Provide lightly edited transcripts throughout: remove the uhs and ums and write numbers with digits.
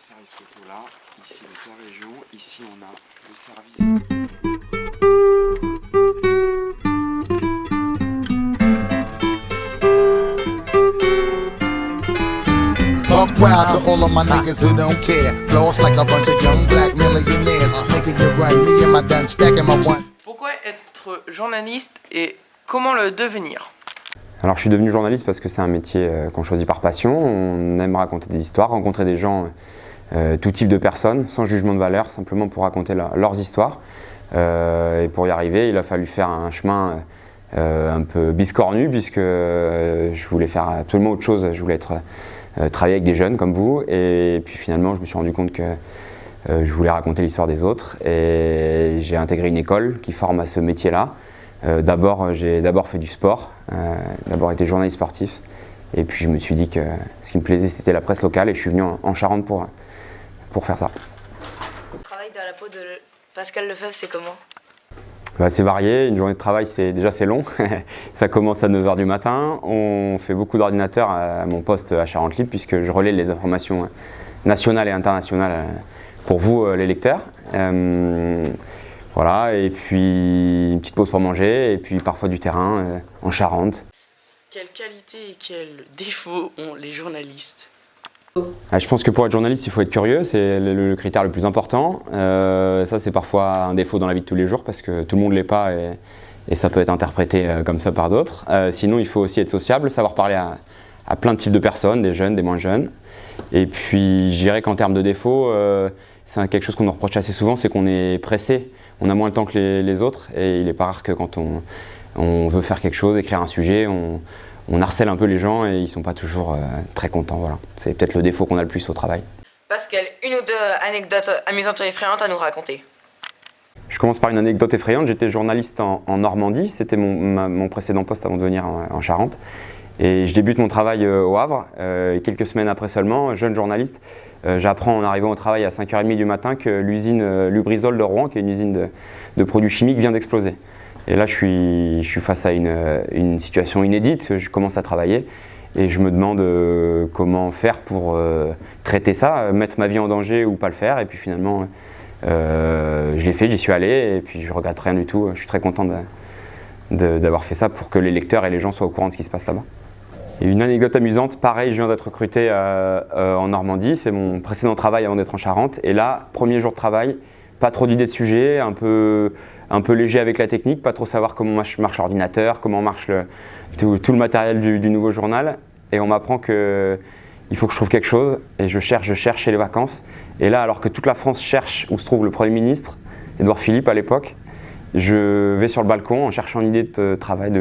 le service photo là, ici le toit région, ici on a le service. Buck wild to all of my niggas who don't care. Floss like a bunch of young black millionaires. Making you run, me and my done stacking my ones. Pourquoi être journaliste et comment le devenir? Alors je suis devenu journaliste parce que c'est un métier qu'on choisit par passion. On aime raconter des histoires, rencontrer des gens, tout type de personnes, sans jugement de valeur, simplement pour raconter leurs histoires. Et pour y arriver, il a fallu faire un chemin un peu biscornu, puisque je voulais faire absolument autre chose. Je voulais travailler avec des jeunes comme vous, et puis finalement je me suis rendu compte que je voulais raconter l'histoire des autres, et j'ai intégré une école qui forme à ce métier-là. J'ai d'abord fait du sport, d'abord été journaliste sportif, et puis je me suis dit que ce qui me plaisait c'était la presse locale, et je suis venu en Charente pour faire ça. Le travail dans la peau de Pascal Lefebvre, c'est comment? C'est varié, une journée de travail c'est long, ça commence à 9 h du matin, on fait beaucoup d'ordinateurs à mon poste à Charente Libre puisque je relaie les informations nationales et internationales pour vous les lecteurs. Voilà, et puis une petite pause pour manger et puis parfois du terrain en Charente. Quelles qualités et quels défauts ont les journalistes? Je pense que pour être journaliste, il faut être curieux, c'est le critère le plus important. Ça, c'est parfois un défaut dans la vie de tous les jours parce que tout le monde ne l'est pas et ça peut être interprété comme ça par d'autres. Sinon, il faut aussi être sociable, savoir parler à plein de types de personnes, des jeunes, des moins jeunes. Et puis, je dirais qu'en termes de défauts, c'est quelque chose qu'on nous reproche assez souvent, c'est qu'on est pressé. On a moins le temps que les autres et il n'est pas rare que quand on veut faire quelque chose, écrire un sujet, on harcèle un peu les gens et ils ne sont pas toujours très contents. Voilà. C'est peut-être le défaut qu'on a le plus au travail. Pascal, une ou deux anecdotes amusantes et effrayantes à nous raconter? Je commence par une anecdote effrayante. J'étais journaliste en Normandie, c'était mon précédent poste avant de venir en Charente. Et je débute mon travail au Havre. Et quelques semaines après seulement, jeune journaliste, j'apprends en arrivant au travail à 5 h 30 du matin que l'usine Lubrizol de Rouen, qui est une usine de produits chimiques, vient d'exploser. Et là, je suis face à une situation inédite. Je commence à travailler et je me demande comment faire pour traiter ça, mettre ma vie en danger ou pas le faire. Et puis finalement, je l'ai fait, j'y suis allé et puis je regrette rien du tout. Je suis très content d'avoir fait ça pour que les lecteurs et les gens soient au courant de ce qui se passe là-bas. Et une anecdote amusante, pareil, je viens d'être recruté en Normandie. C'est mon précédent travail avant d'être en Charente. Et là, premier jour de travail, pas trop d'idées de sujet, un peu léger avec la technique, pas trop savoir comment marche l'ordinateur, comment marche tout le matériel du nouveau journal. Et on m'apprend qu'il faut que je trouve quelque chose. Et je cherche chez les vacances. Et là, alors que toute la France cherche où se trouve le Premier ministre, Édouard Philippe à l'époque, je vais sur le balcon en cherchant une idée de travail,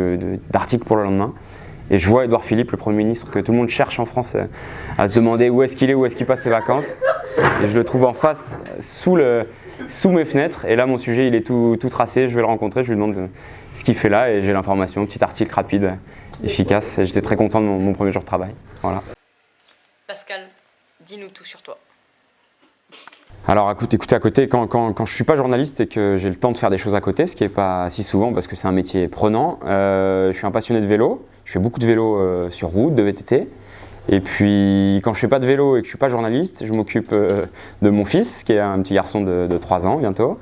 d'article pour le lendemain. Et je vois Édouard Philippe, le Premier ministre, que tout le monde cherche en France à se demander où est-ce qu'il passe ses vacances. Et je le trouve en face, sous mes fenêtres. Et là, mon sujet, il est tout tracé. Je vais le rencontrer, je lui demande ce qu'il fait là. Et j'ai l'information, petit article rapide, efficace. Et j'étais très content de mon premier jour de travail. Voilà. Pascal, dis-nous tout sur toi. Alors écoutez, à côté, quand je ne suis pas journaliste et que j'ai le temps de faire des choses à côté, ce qui n'est pas si souvent parce que c'est un métier prenant, je suis un passionné de vélo. Je fais beaucoup de vélo sur route, de VTT. Et puis quand je ne fais pas de vélo et que je ne suis pas journaliste, je m'occupe de mon fils, qui est un petit garçon de 3 ans bientôt.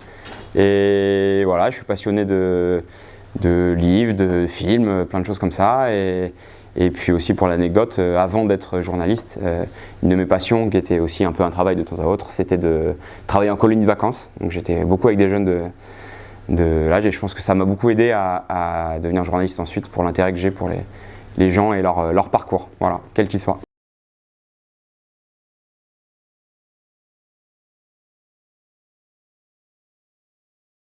Et voilà, je suis passionné de livres, de films, plein de choses comme ça. Et puis aussi pour l'anecdote, avant d'être journaliste, une de mes passions, qui était aussi un peu un travail de temps à autre, c'était de travailler en colonie de vacances. Donc j'étais beaucoup avec des jeunes de l'âge et je pense que ça m'a beaucoup aidé à devenir journaliste ensuite pour l'intérêt que j'ai pour les gens et leur parcours, voilà, quel qu'il soit.